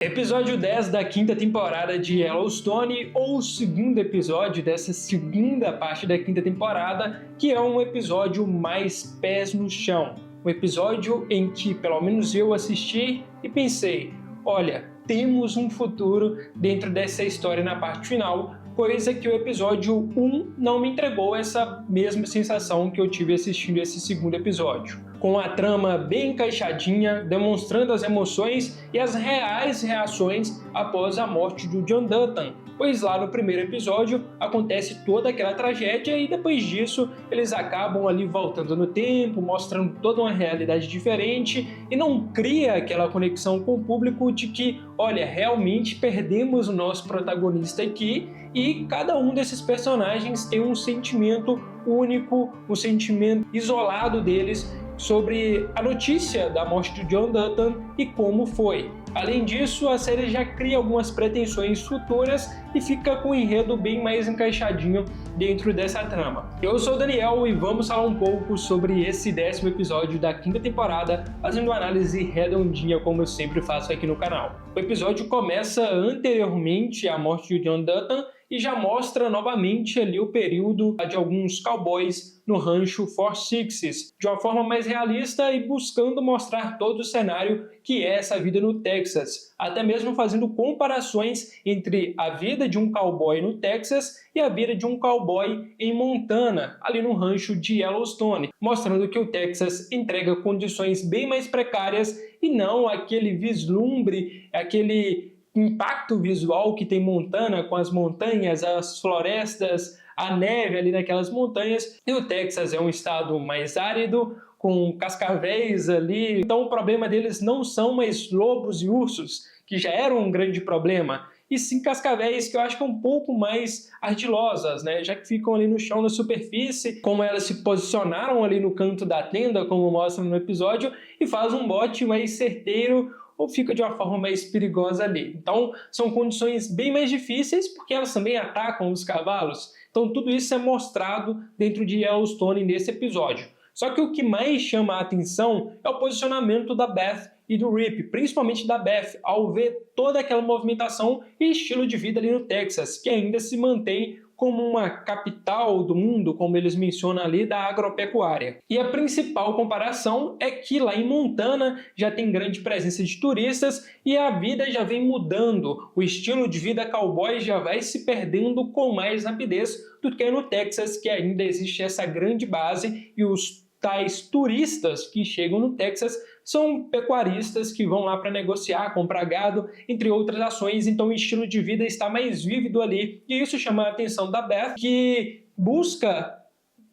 Episódio 10 da quinta temporada de Yellowstone, ou o segundo episódio dessa segunda parte da quinta temporada, que é um episódio mais pés no chão. Um episódio em que, pelo menos eu assisti e pensei, olha, temos um futuro dentro dessa história na parte final, coisa que o episódio 1 não me entregou essa mesma sensação que eu tive assistindo esse segundo episódio. Com a trama bem encaixadinha, demonstrando as emoções e as reais reações após a morte do John Dutton, pois lá no primeiro episódio acontece toda aquela tragédia e depois disso eles acabam ali voltando no tempo, mostrando toda uma realidade diferente e não cria aquela conexão com o público de que, olha, realmente perdemos o nosso protagonista aqui e cada um desses personagens tem um sentimento único, um sentimento isolado deles sobre a notícia da morte de John Dutton e como foi. Além disso, a série já cria algumas pretensões futuras e fica com o enredo bem mais encaixadinho dentro dessa trama. Eu sou o Daniel e vamos falar um pouco sobre esse 10º episódio da quinta temporada, fazendo uma análise redondinha como eu sempre faço aqui no canal. O episódio começa anteriormente à morte de John Dutton e já mostra novamente ali o período de alguns cowboys no rancho Four Sixes, de uma forma mais realista e buscando mostrar todo o cenário que é essa vida no Texas, até mesmo fazendo comparações entre a vida de um cowboy no Texas e a vida de um cowboy em Montana, ali no rancho de Yellowstone, mostrando que o Texas entrega condições bem mais precárias e não aquele vislumbre, aquele impacto visual que tem Montana com as montanhas, as florestas, a neve ali naquelas montanhas. E o Texas é um estado mais árido, com cascavéis ali. Então o problema deles não são mais lobos e ursos, que já eram um grande problema, e sim cascavéis que eu acho que é um pouco mais ardilosas, né? Já que ficam ali no chão, na superfície, como elas se posicionaram ali no canto da tenda, como mostra no episódio, e faz um bote mais certeiro ou fica de uma forma mais perigosa ali. Então, são condições bem mais difíceis, porque elas também atacam os cavalos. Então, tudo isso é mostrado dentro de Yellowstone nesse episódio. Só que o que mais chama a atenção é o posicionamento da Beth e do Rip, principalmente da Beth, ao ver toda aquela movimentação e estilo de vida ali no Texas, que ainda se mantém como uma capital do mundo, como eles mencionam ali, da agropecuária. E a principal comparação é que lá em Montana já tem grande presença de turistas e a vida já vem mudando. O estilo de vida cowboy já vai se perdendo com mais rapidez do que no Texas, que ainda existe essa grande base e os tais turistas que chegam no Texas são pecuaristas que vão lá para negociar, comprar gado, entre outras ações, então o estilo de vida está mais vívido ali, e isso chama a atenção da Beth, que busca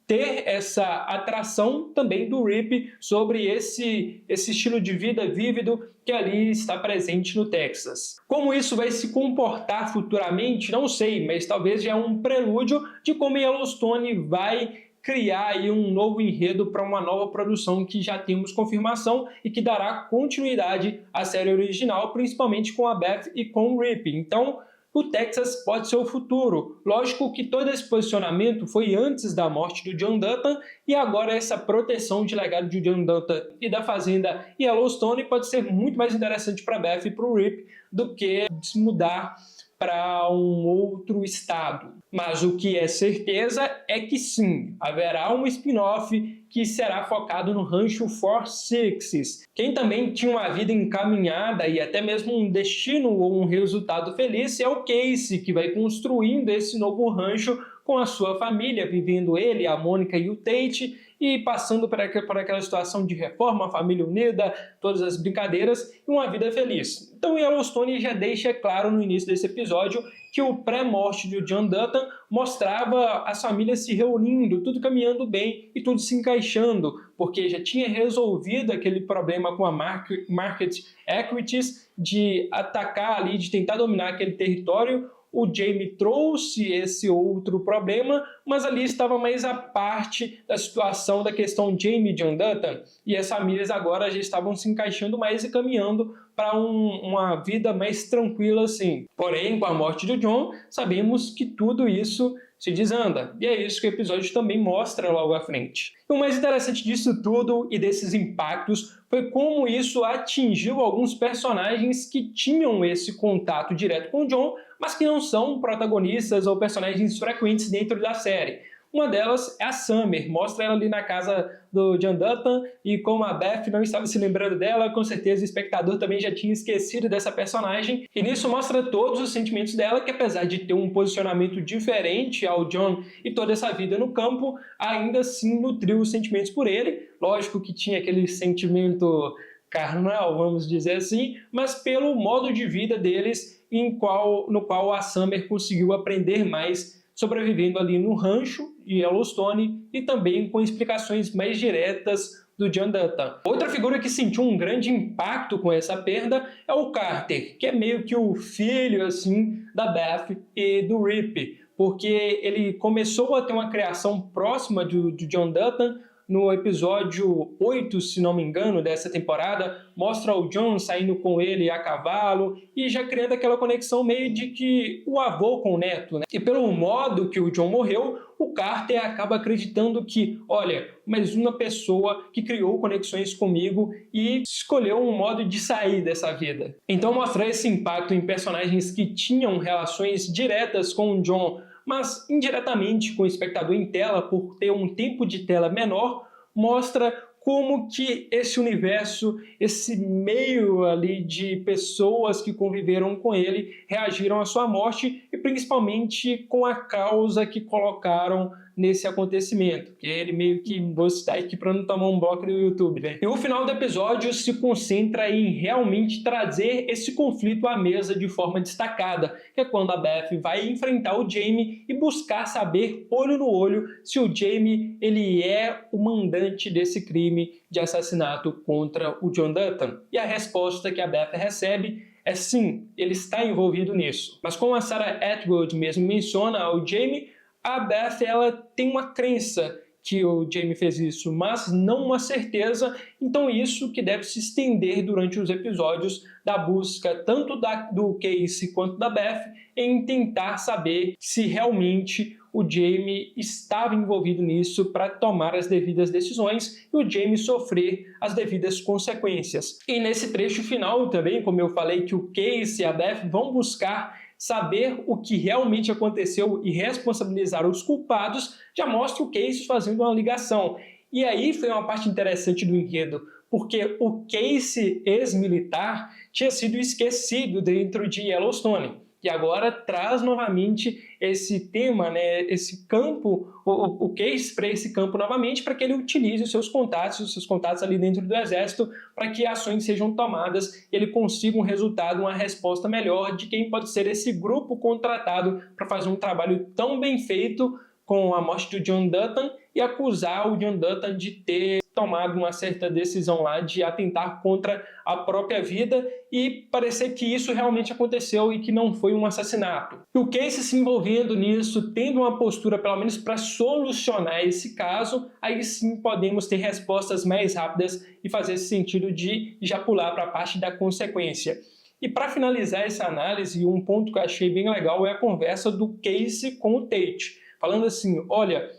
ter essa atração também do Rip sobre esse estilo de vida vívido que ali está presente no Texas. Como isso vai se comportar futuramente, não sei, mas talvez já é um prelúdio de como Yellowstone vai criar aí um novo enredo para uma nova produção que já temos confirmação e que dará continuidade à série original, principalmente com a Beth e com o Rip. Então, o Texas pode ser o futuro. Lógico que todo esse posicionamento foi antes da morte do John Dutton e agora essa proteção de legado de John Dutton e da fazenda Yellowstone pode ser muito mais interessante para a Beth e para o Rip do que se mudar para um outro estado. Mas o que é certeza é que sim, haverá um spin-off que será focado no rancho Four Sixes. Quem também tinha uma vida encaminhada e até mesmo um destino ou um resultado feliz é o Casey, que vai construindo esse novo rancho com a sua família, vivendo ele, a Mônica e o Tate, e passando por aquela situação de reforma, a família unida, todas as brincadeiras e uma vida feliz. Então Yellowstone já deixa claro no início desse episódio que o pré-morte de John Dutton mostrava as famílias se reunindo, tudo caminhando bem e tudo se encaixando, porque já tinha resolvido aquele problema com a Market Equities de atacar ali, de tentar dominar aquele território. O Jaime trouxe esse outro problema, mas ali estava mais a parte da situação da questão Jaime e John Dutton, e as famílias agora já estavam se encaixando mais e caminhando para uma vida mais tranquila assim. Porém, com a morte de Jon, sabemos que tudo isso se desanda. E é isso que o episódio também mostra logo à frente. E o mais interessante disso tudo e desses impactos foi como isso atingiu alguns personagens que tinham esse contato direto com o Jon, mas que não são protagonistas ou personagens frequentes dentro da série. Uma delas é a Summer, mostra ela ali na casa do John Dutton, e como a Beth não estava se lembrando dela, com certeza o espectador também já tinha esquecido dessa personagem, e nisso mostra todos os sentimentos dela, que apesar de ter um posicionamento diferente ao Jon e toda essa vida no campo, ainda assim nutriu os sentimentos por ele. Lógico que tinha aquele sentimento carnal, vamos dizer assim, mas pelo modo de vida deles, no qual a Summer conseguiu aprender mais, sobrevivendo ali no rancho de Yellowstone e também com explicações mais diretas do John Dutton. Outra figura que sentiu um grande impacto com essa perda é o Carter, que é meio que o filho assim da Beth e do Rip, porque ele começou a ter uma criação próxima do John Dutton. No episódio 8, se não me engano, dessa temporada, mostra o Jon saindo com ele a cavalo e já criando aquela conexão meio de que o avô com o neto, né? E pelo modo que o Jon morreu, o Carter acaba acreditando que, olha, mais uma pessoa que criou conexões comigo e escolheu um modo de sair dessa vida. Então mostrar esse impacto em personagens que tinham relações diretas com o Jon, mas indiretamente com o espectador em tela, por ter um tempo de tela menor, mostra como que esse universo, esse meio ali de pessoas que conviveram com ele, reagiram à sua morte e principalmente com a causa que colocaram nesse acontecimento, que ele meio que, vou citar aqui para não tomar um bloco do YouTube, né? E o final do episódio se concentra em realmente trazer esse conflito à mesa de forma destacada, que é quando a Beth vai enfrentar o Jaime e buscar saber, olho no olho, se o Jaime ele é o mandante desse crime de assassinato contra o John Dutton. E a resposta que a Beth recebe é sim, ele está envolvido nisso. Mas como a Sarah Atwood mesmo menciona ao Jaime, a Beth ela tem uma crença que o Jaime fez isso, mas não uma certeza, então isso que deve se estender durante os episódios da busca tanto do Casey quanto da Beth em tentar saber se realmente o Jaime estava envolvido nisso para tomar as devidas decisões e o Jaime sofrer as devidas consequências. E nesse trecho final também, como eu falei, que o Casey e a Beth vão buscar saber o que realmente aconteceu e responsabilizar os culpados, já mostra o Casey fazendo uma ligação. E aí foi uma parte interessante do enredo, porque o Casey, ex-militar, tinha sido esquecido dentro de Yellowstone. E agora traz novamente esse tema, né, esse campo, o Casey para esse campo novamente, para que ele utilize os seus contatos ali dentro do exército, para que ações sejam tomadas e ele consiga um resultado, uma resposta melhor de quem pode ser esse grupo contratado para fazer um trabalho tão bem feito com a morte do John Dutton e acusar o John Dutton de ter tomado uma certa decisão lá de atentar contra a própria vida e parecer que isso realmente aconteceu e que não foi um assassinato. E o Casey se envolvendo nisso, tendo uma postura pelo menos para solucionar esse caso, aí sim podemos ter respostas mais rápidas e fazer esse sentido de já pular para a parte da consequência. E para finalizar essa análise, um ponto que eu achei bem legal é a conversa do Casey com o Tate, falando assim, olha,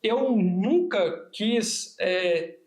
eu nunca quis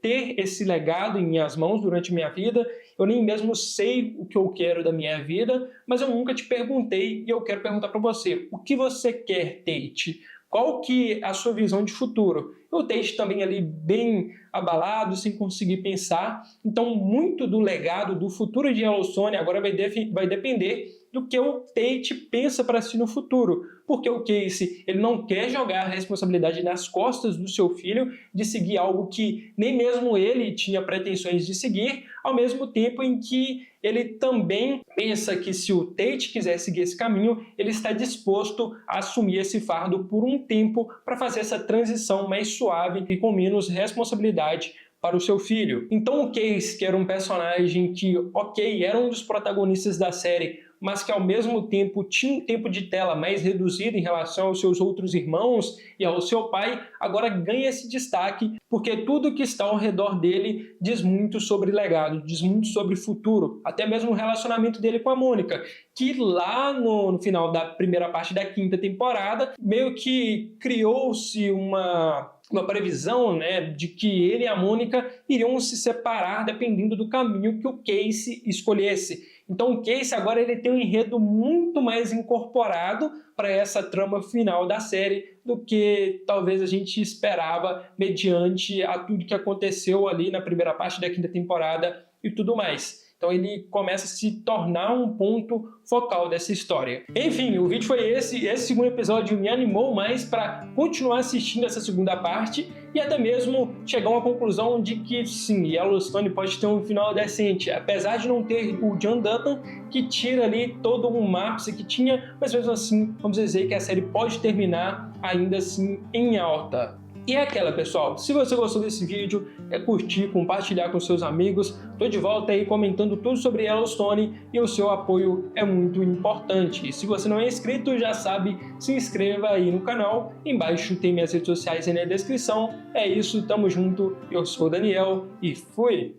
ter esse legado em minhas mãos durante minha vida, eu nem mesmo sei o que eu quero da minha vida, mas eu nunca te perguntei e eu quero perguntar para você, o que você quer, Tate? Qual que é a sua visão de futuro? O Tate também ali bem abalado, sem conseguir pensar, então muito do legado do futuro de Yellowstone agora vai depender do que o Tate pensa para si no futuro, porque o Casey ele não quer jogar a responsabilidade nas costas do seu filho de seguir algo que nem mesmo ele tinha pretensões de seguir, ao mesmo tempo em que ele também pensa que se o Tate quiser seguir esse caminho, ele está disposto a assumir esse fardo por um tempo para fazer essa transição mais suave e com menos responsabilidade para o seu filho. Então o Casey, que era um personagem que, ok, era um dos protagonistas da série, mas que ao mesmo tempo tinha um tempo de tela mais reduzido em relação aos seus outros irmãos e ao seu pai, agora ganha esse destaque porque tudo que está ao redor dele diz muito sobre legado, diz muito sobre futuro, até mesmo o relacionamento dele com a Mônica, que lá no final da primeira parte da quinta temporada, meio que criou-se uma previsão, né, de que ele e a Mônica iriam se separar dependendo do caminho que o Casey escolhesse. Então o Casey agora ele tem um enredo muito mais incorporado para essa trama final da série do que talvez a gente esperava mediante a tudo que aconteceu ali na primeira parte da quinta temporada e tudo mais. Então ele começa a se tornar um ponto focal dessa história. Enfim, o vídeo foi esse. Esse segundo episódio me animou mais para continuar assistindo essa segunda parte e até mesmo chegar a uma conclusão de que sim, Yellowstone pode ter um final decente, apesar de não ter o John Dutton, que tira ali todo um ápice que tinha, mas mesmo assim, vamos dizer que a série pode terminar ainda assim em alta. E é aquela, pessoal, se você gostou desse vídeo, é curtir, compartilhar com seus amigos. Tô de volta aí comentando tudo sobre Yellowstone e o seu apoio é muito importante. E se você não é inscrito, já sabe, se inscreva aí no canal. Embaixo tem minhas redes sociais aí na descrição. É isso, tamo junto. Eu sou o Daniel e fui!